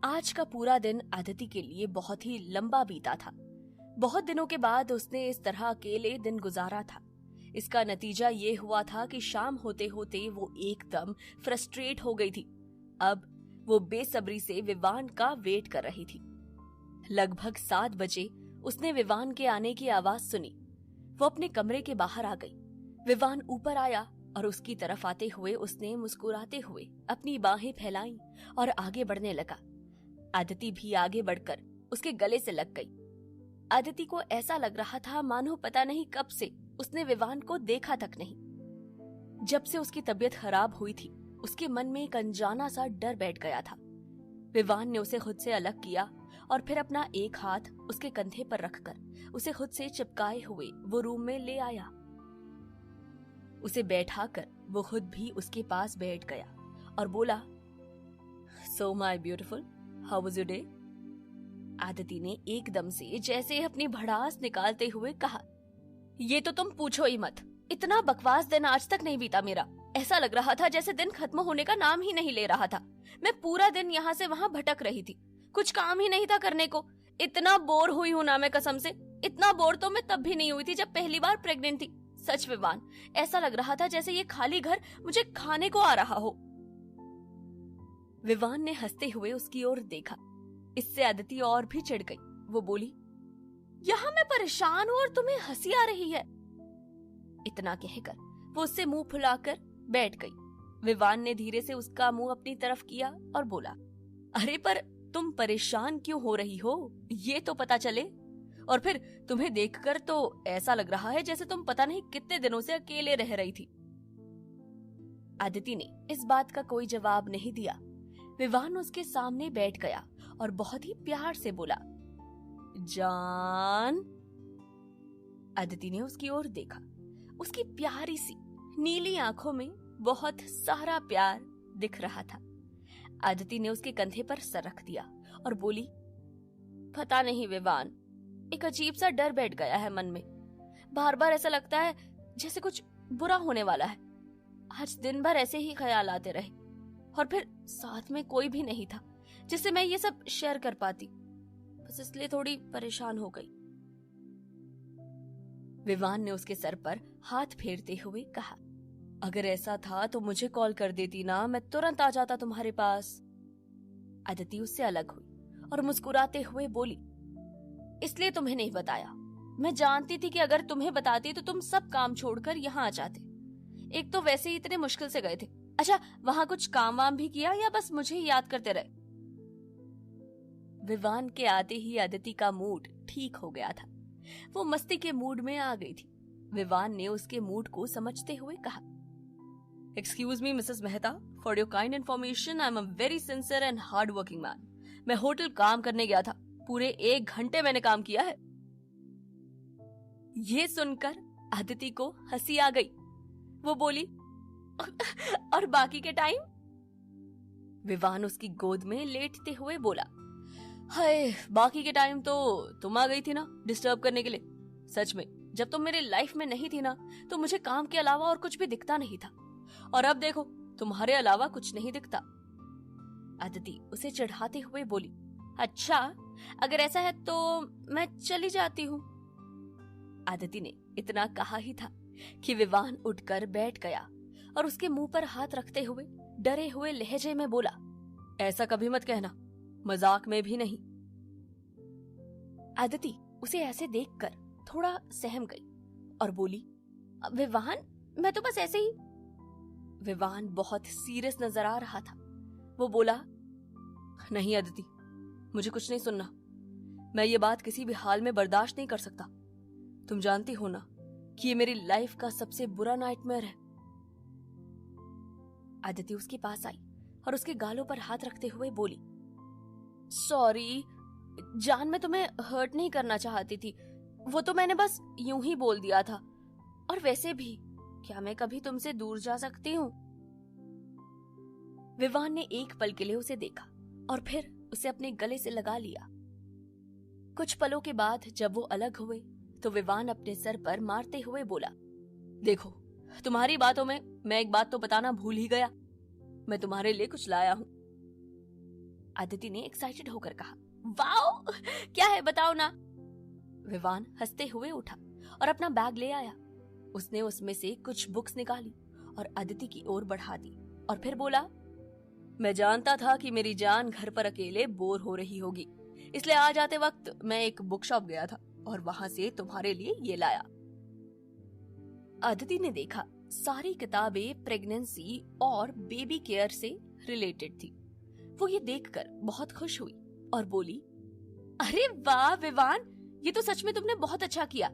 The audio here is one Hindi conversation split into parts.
आज का पूरा दिन अदिति के लिए बहुत ही लंबा बीता था। बहुत दिनों के बाद उसने इस तरह अकेले दिन गुजारा था। इसका नतीजा ये हुआ था कि शाम होते होते वो एकदम फ्रस्ट्रेट हो गई थी। अब वो बेसब्री से विवान का वेट कर रही थी। लगभग 7 बजे उसने विवान के आने की आवाज सुनी। वो अपने कमरे के बाहर आ गई। विवान ऊपर आया और उसकी तरफ आते हुए उसने मुस्कुराते हुए अपनी बाहें फैलाई और आगे बढ़ने लगा। अदिति भी आगे बढ़कर उसके गले से लग गई। अदिति को ऐसा लग रहा था मानो पता नहीं कब से उसने विवान को देखा तक नहीं। जब से उसकी तबीयत खराब हुई थी, उसके मन में एक अनजाना सा डर बैठ गया था। विवान ने उसे खुद से अलग किया और फिर अपना एक हाथ उसके कंधे पर रखकर उसे खुद से चिपकाए हुए वो रूम में ले आया। उसे बैठाकर वो खुद भी उसके पास बैठ गया और बोला, "So my beautiful, how was your day?" Aditi ने एकदम से जैसे अपनी भड़ास निकालते हुए कहा, "ये तो तुम पूछो ही मत। इतना बकवास दिन आज तक नहीं बीता मेरा। ऐसा लग रहा था जैसे दिन खत्म होने का नाम ही नहीं ले रहा था। मैं पूरा दिन यहाँ से वहाँ भटक रही थी। कुछ काम ही नहीं था करने को। इतना बोर हुई हूँ ना मैं, कसम से। इतना बोर तो मैं तब भी नहीं हुई थी जब पहली बार प्रेग्नेंट थी। सच विवान, ऐसा लग रहा था जैसे ये खाली घर मुझे खाने को आ रहा हो।" विवान ने हंसते हुए उसकी ओर देखा। इससे अदिति और भी चिढ़ गई। वो बोली, "यहाँ मैं परेशान हूँ और तुम्हें हंसी आ रही है।" इतना कहकर वो उससे मुंह फुलाकर बैठ गई। विवान ने धीरे से उसका मुंह अपनी तरफ किया और बोला, "अरे पर तुम परेशान क्यों हो रही हो, ये तो पता चले। और फिर तुम्हें देखकर तो ऐसा लग रहा है जैसे तुम पता नहीं कितने दिनों से अकेले रह रही थी।" अदिति ने इस बात का कोई जवाब नहीं दिया। विवान उसके सामने बैठ गया और बहुत ही प्यार से बोला, "जान।" अदिति ने उसकी ओर देखा। उसकी प्यारी सी नीली आंखों में बहुत सारा प्यार दिख रहा था। अदिति ने उसके कंधे पर सर रख दिया और बोली, "पता नहीं विवान, एक अजीब सा डर बैठ गया है मन में। बार बार ऐसा लगता है जैसे कुछ बुरा होने वाला है। आज दिन भर ऐसे ही ख्याल आते रहे और फिर साथ में कोई भी नहीं था जिससे मैं ये सब शेयर कर पाती। बस इसलिए थोड़ी परेशान हो गई।" विवान ने उसके सर पर हाथ फेरते हुए कहा, "अगर ऐसा था तो मुझे कॉल कर देती ना, मैं तुरंत आ जाता तुम्हारे पास।" अदिति उससे अलग हुई और मुस्कुराते हुए बोली, "इसलिए तुम्हें नहीं बताया। मैं जानती थी कि अगर तुम्हें बताती तो तुम सब काम छोड़कर यहाँ आ जाते। एक तो वैसे ही इतने मुश्किल से गए थे। अच्छा, वहां कुछ काम वाम भी किया या बस मुझे ही याद करते रहे?" विवान के आते ही अदिति का मूड ठीक हो गया था। वो मस्ती के मूड में आ गई थी। विवान ने उसके मूड को समझते हुए कहा, "excuse me Mrs Mehta, for your kind information, I am a very sincere and hard working man. मैं होटल काम करने गया था। पूरे 1 घंटे मैंने काम किया है।" ये सुनकर अदिति को हंसी आ गई। वो बोली, "और बाकी के टाइम?" विवान उसकी गोद में लेटते हुए बोला, "हाय, बाकी के टाइम तो तुम आ गई थी ना डिस्टर्ब करने के लिए। सच में जब तुम मेरे लाइफ में नहीं थी ना तो मुझे काम के अलावा और कुछ भी दिखता नहीं था। और अब देखो, तुम्हारे अलावा कुछ नहीं दिखता।" अदिति उसे चढ़ाते हुए बोली, "अच्छा, अगर ऐसा है तो मैं चली जाती हूँ।" अदिति ने इतना कहा ही था कि विवान उठकर बैठ गया और उसके मुंह पर हाथ रखते हुए डरे हुए लहजे में बोला, "ऐसा कभी मत कहना, मजाक में भी नहीं।" अदिति उसे ऐसे देखकर थोड़ा सहम गई और बोली, "विवान, मैं तो बस ऐसे ही।" विवान बहुत सीरियस नजर आ रहा था। वो बोला, "नहीं अदिति, मुझे कुछ नहीं सुनना। मैं ये बात किसी भी हाल में बर्दाश्त नहीं कर सकता। तुम जानती हो ना कि ये मेरी लाइफ का सबसे बुरा नाइटमेयर है।" अदिति उसके पास आई और उसके गालों पर हाथ रखते हुए बोली, "सॉरी जान, मैं तुम्हें हर्ट नहीं करना चाहती थी। वो तो मैंने बस यूं ही बोल दिया था। और वैसे भी क्या मैं कभी तुमसे दूर जा सकती हूँ?" विवान ने एक पल के लिए उसे देखा और फिर उसे अपने गले से लगा लिया। कुछ पलों के बाद जब वो अलग हुए तो विवान अपने सर पर मारते हुए बोला, "देखो, तुम्हारी बातों में मैं एक बात तो बताना भूल ही गया। मैं तुम्हारे लिए कुछ लाया हूं।" अदिति ने एक्साइटेड होकर कहा। वाओ, क्या है बताओ ना। विवान हंसते हुए उठा और अपना बैग ले आया। उसने उसमें से कुछ बुक्स निकाली और अदिति की ओर बढ़ा दी और फिर बोला, मैं जानता था कि मेरी जान घर पर अकेले बोर हो रही होगी, इसलिए आज आते वक्त मैं एक बुक शॉप गया था और वहां से तुम्हारे लिए ये लाया। अदिति ने देखा सारी किताबें प्रेगनेंसी और बेबी केयर से रिलेटेड थी। वो ये देखकर बहुत खुश हुई और बोली, अरे वाह विवान, ये तो सच में तुमने बहुत अच्छा किया,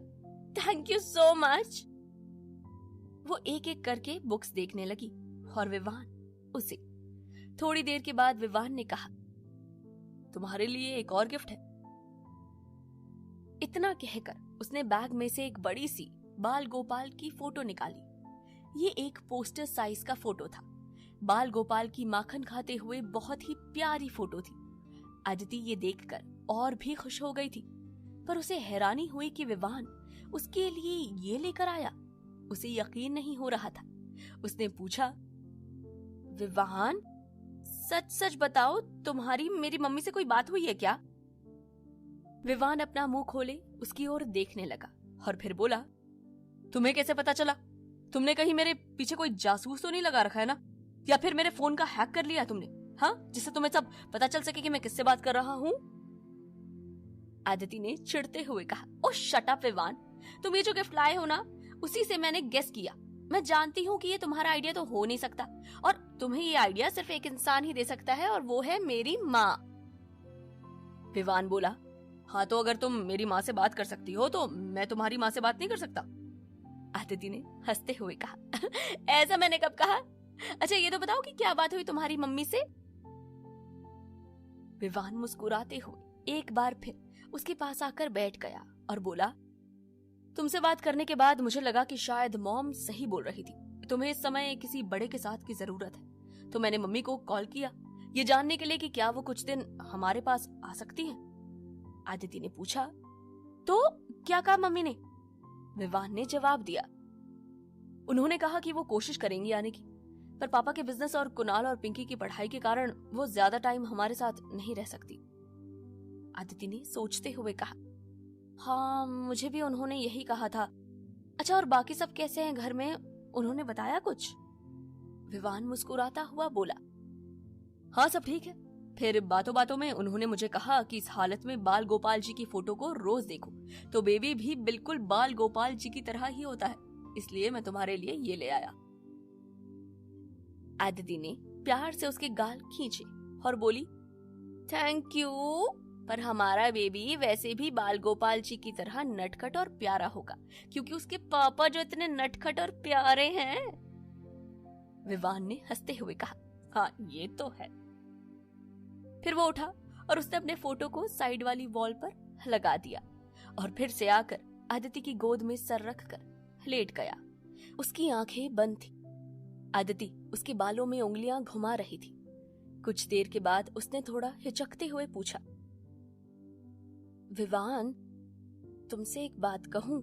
थैंक यू सो मच। वो एक एक करके बुक्स देखने लगी और विवान उसे। थोड़ी देर के बाद विवान ने कहा, तुम्हारे लिए एक और गिफ्ट है। इतना कहकर उसने बैग में से एक बड़ी सी बाल गोपाल की फोटो निकाली। ये एक पोस्टर साइज का फोटो था। बाल गोपाल की माखन खाते हुए बहुत ही प्यारी फोटो थी। अदिति ये देखकर और भी खुश हो गई थी, पर उसे हैरानी हुई कि विवान उसके लिए ये लेकर आया। उसे यकीन नहीं हो रहा था। उसने पूछा, विवान सच सच बताओ, तुम्हारी मेरी मम्मी से कोई बात हुई है क्या? विवान अपना मुंह खोले उसकी ओर देखने लगा और फिर बोला, तुम्हें कैसे पता चला? तुमने कहीं मेरे पीछे कोई जासूस तो नहीं लगा रखा है ना? या फिर मेरे फोन का हैक कर लिया तुमने, हाँ, जिससे तुम्हें सब पता चल सके कि मैं किससे बात कर रहा हूँ? अदिति ने चिढ़ते हुए कहा, ओ शट अप विवान, तुम ये जो गिफ्ट लाए हो ना, उसी से मैंने गेस किया। मैं जानती हूँ कि ये तुम्हारा आइडिया तो हो नहीं सकता और तुम्हें ये आइडिया सिर्फ एक इंसान ही दे सकता है और वो है मेरी माँ। विवान बोला, हाँ तो अगर तुम मेरी माँ से बात कर सकती हो तो मैं तुम्हारी माँ से बात नहीं कर सकता? अदिति ने हंसते हुए कहा, ऐसा मैंने कब कहा? अच्छा ये तो बताओ कि क्या बात हुई तुम्हारी मम्मी से? विवान मुस्कुराते हुए एक बार फिर उसके पास आकर बैठ गया और बोला, तुमसे बात करने के बाद मुझे लगा कि शायद मॉम सही बोल रही थी। तुम्हें इस समय किसी बड़े के साथ की जरूरत है, तो मैंने मम्मी को कॉल किया ये जानने के लिए कि क्या वो कुछ दिन हमारे पास आ सकती हैं। अदिति ने पूछा, तो क्या कहा मम्मी ने? विवान ने जवाब दिया, उन्होंने कहा कि वो कोशिश करेंगी आने की, पर पापा के बिजनेस और कुणाल और पिंकी की पढ़ाई के कारण वो ज्यादा टाइम हमारे साथ नहीं रह सकती। अदिति ने सोचते हुए कहा, हाँ मुझे भी उन्होंने यही कहा था। अच्छा और बाकी सब कैसे हैं घर में, उन्होंने बताया कुछ? विवान मुस्कुराता हुआ बोला, हाँ सब ठीक है। फिर बातों बातों में उन्होंने मुझे कहा कि इस हालत में बाल गोपाल जी की फोटो को रोज देखो तो बेबी भी बिल्कुल बाल गोपाल जी की तरह ही होता है, इसलिए मैं तुम्हारे लिए ये ले आया। अदिति ने प्यार से उसके गाल खींचे और बोली, थैंक यू, पर हमारा बेबी वैसे भी बाल गोपाल जी की तरह नटखट और प्यारा होगा क्योंकि उसके पापा जो इतने नटखट और प्यारे हैं। विवान ने हंसते हुए कहा, हाँ ये तो है। फिर वो उठा और उसने अपने फोटो को साइड वाली वॉल पर लगा दिया और फिर से आकर अदिति की गोद में सर रखकर लेट गया। उसकी आंखें बंद थी। अदिति उसके बालों में उंगलियां घुमा रही थी। कुछ देर के बाद उसने थोड़ा हिचकते हुए पूछा, विवान तुमसे एक बात कहूं?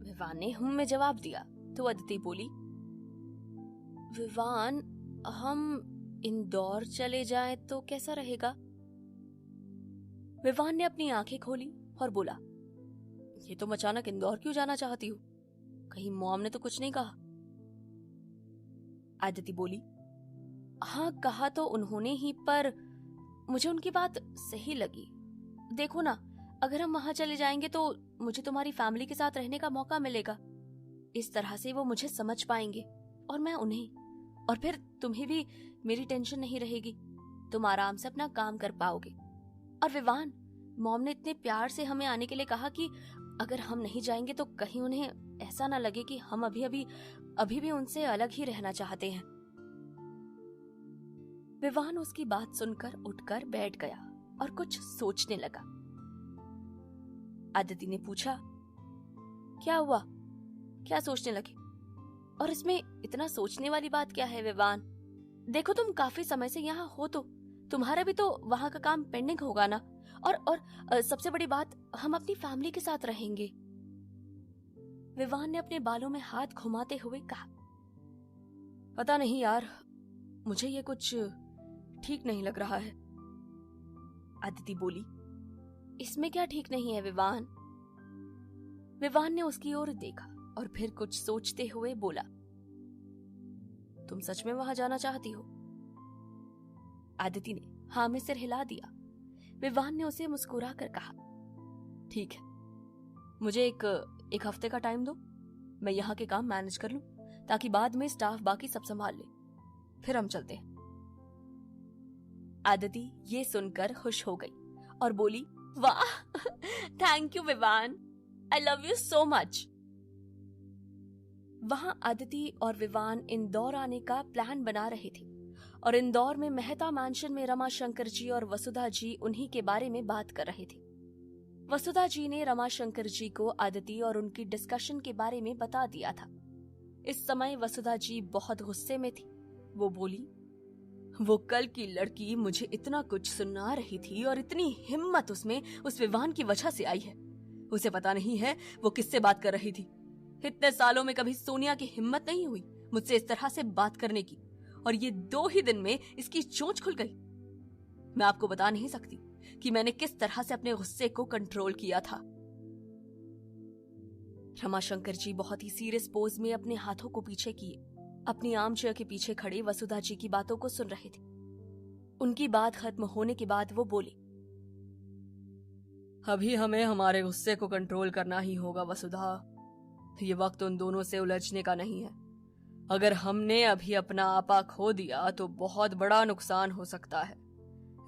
विवान ने में जवाब दिया तो अदिति बोली, विवान हम इंदौर चले जाएं तो कैसा रहेगा? विवान ने अपनी आंखें खोली और बोला, ये तुम अचानक इंदौर क्यों जाना चाहती हो? कहीं मॉम ने तो कुछ नहीं कहा? अदिति बोली, हाँ कहा तो उन्होंने ही, पर मुझे उनकी बात सही लगी। देखो ना, अगर हम वहां चले जाएंगे तो मुझे तुम्हारी फैमिली के साथ रहने का मौका मिलेगा। इस तरह से वो मुझे समझ पाएंगे और मैं उन्हें, और फिर तुम्हें भी मेरी टेंशन नहीं रहेगी। तुम आराम से अपना काम कर पाओगे। और विवान, मॉम ने इतने प्यार से हमें आने के लिए कहा कि अगर हम नहीं जाएंगे तो कहीं उन्हें ऐसा ना लगे कि हम अभी भी उनसे अलग ही रहना चाहते हैं। विवान उसकी बात सुनकर उठकर बैठ गया और कुछ सोचने लगा। अदिति ने पूछा, क्या हुआ, क्या सोचने लगे? और इसमें इतना सोचने वाली बात क्या है विवान? देखो तुम काफी समय से यहाँ हो तो तुम्हारा भी तो वहां का काम पेंडिंग होगा ना, और सबसे बड़ी बात, हम अपनी फैमिली के साथ रहेंगे। विवान ने अपने बालों में हाथ घुमाते हुए कहा, पता नहीं यार, मुझे ये कुछ ठीक नहीं लग रहा है। अदिति बोली, इसमें क्या ठीक नहीं है विवान? विवान ने उसकी ओर देखा और फिर कुछ सोचते हुए बोला, तुम सच में वहां जाना चाहती हो? अदिति ने हाँ में सिर हिला दिया। विवान ने उसे मुस्कुरा कर कहा, ठीक है, मुझे एक हफ्ते का टाइम दो, मैं यहाँ के काम मैनेज कर लूं ताकि बाद में स्टाफ बाकी सब संभाल ले, फिर हम चलते हैं। अदिति ये सुनकर खुश हो गई और बोली, वाह, thank you Vivaan, I love you so much. वहां अदिति और विवान इंदौर आने का प्लान बना रहे थे और इंदौर में मेहता मैंशन में रमाशंकर जी और वसुधा जी उन्हीं के बारे में बात कर रहे थे। वसुधा जी ने रमाशंकर जी को अदिति और उनकी डिस्कशन के बारे में बता दिया था। इस समय वसुधा जी बहुत गुस्से में थी। वो बोली, वो कल की लड़की मुझे इतना कुछ सुना रही थी और इतनी हिम्मत उसमें उस विवान की वजह से आई है। उसे पता नहीं है वो किससे बात कर रही थी। इतने सालों में कभी सोनिया की हिम्मत नहीं हुई मुझसे इस तरह से बात करने की, और ये 2 ही दिन में इसकी चोंच खुल गई। मैं आपको बता नहीं सकती कि मैंने किस तरह से अपने गुस्से को कंट्रोल किया था। रमाशंकर जी बहुत ही सीरियस पोज में अपने हाथों को पीछे किए अपनी आर्म चेयर के पीछे खड़े वसुधा जी की बातों को सुन रहे थे। उनकी बात खत्म होने के बाद वो बोले, अभी हमें हमारे गुस्से को कंट्रोल करना ही होगा वसुधा। ये वक्त उन दोनों से उलझने का नहीं है। अगर हमने अभी अपना आपा खो दिया तो बहुत बड़ा नुकसान हो सकता है,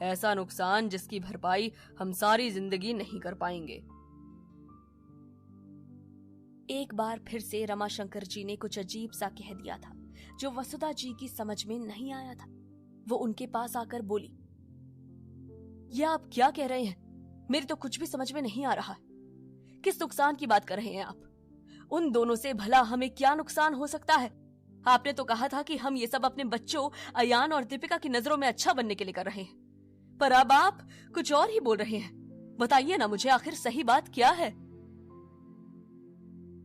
ऐसा नुकसान जिसकी भरपाई हम सारी जिंदगी नहीं कर पाएंगे। एक बार फिर से रमाशंकर जी ने कुछ अजीब सा कह दिया था जो वसुधा जी की समझ में नहीं आया था। वो उनके पास आकर बोली, ये आप क्या कह रहे हैं? मेरी तो कुछ भी समझ में नहीं आ रहा है। किस नुकसान की बात कर रहे हैं आप? उन दोनों से भला हमें क्या नुकसान हो सकता है? आपने तो कहा था कि हम ये सब अपने बच्चों अयान और दीपिका की नजरों में अच्छा बनने के लिए कर रहे हैं, पर अब आप कुछ और ही बोल रहे हैं। बताइए ना मुझे, आखिर सही बात क्या है?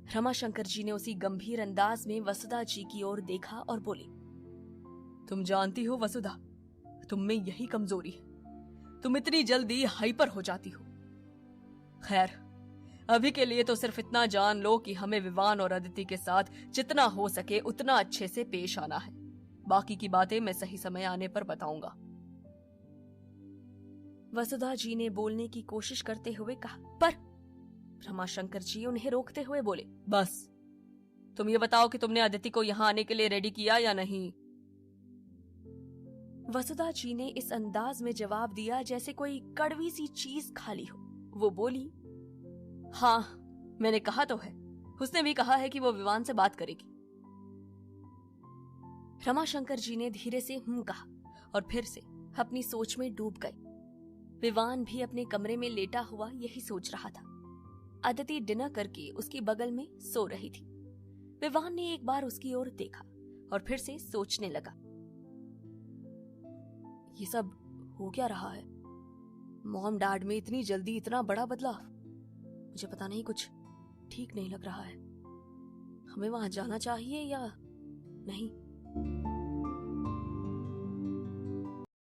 रमाशंकर जी ने उसी गंभीर अंदाज में वसुधा जी की ओर देखा और बोले, तुम जानती हो वसुधा, तुम में यही कमजोरी है, तुम इतनी जल्दी हाइपर हो जाती हो। खैर, अभी के लिए तो सिर्फ इतना जान लो कि हमें विवान और अदिति के साथ जितना हो सके उतना अच्छे से पेश आना है। बाकी की बातें मैं सही समय आने पर बताऊंगा। वसुधा जी ने बोलने की कोशिश करते हुए कहा, पर रमाशंकर जी उन्हें रोकते हुए बोले, बस तुम ये बताओ कि तुमने अदिति को यहां आने के लिए रेडी किया या नहीं? वसुधा जी ने इस अंदाज में जवाब दिया जैसे कोई कड़वी सी चीज खाली हो। वो बोली, हाँ, मैंने कहा तो है। उसने भी कहा है कि वो विवान से बात करेगी। रमाशंकर जी ने धीरे से कहा और फिर से अपनी सोच में डूब गए। विवान भी अपने कमरे में लेटा हुआ यही सोच रहा था। अदिति डिनर करके उसकी बगल में सो रही थी। विवान ने एक बार उसकी ओर देखा और फिर से सोचने लगा, ये सब हो क्या रहा है? मॉम डैड में इतनी जल्दी इतना बड़ा बदलाव? मुझे पता नहीं, कुछ ठीक नहीं लग रहा है। हमें वहां जाना चाहिए या नहीं?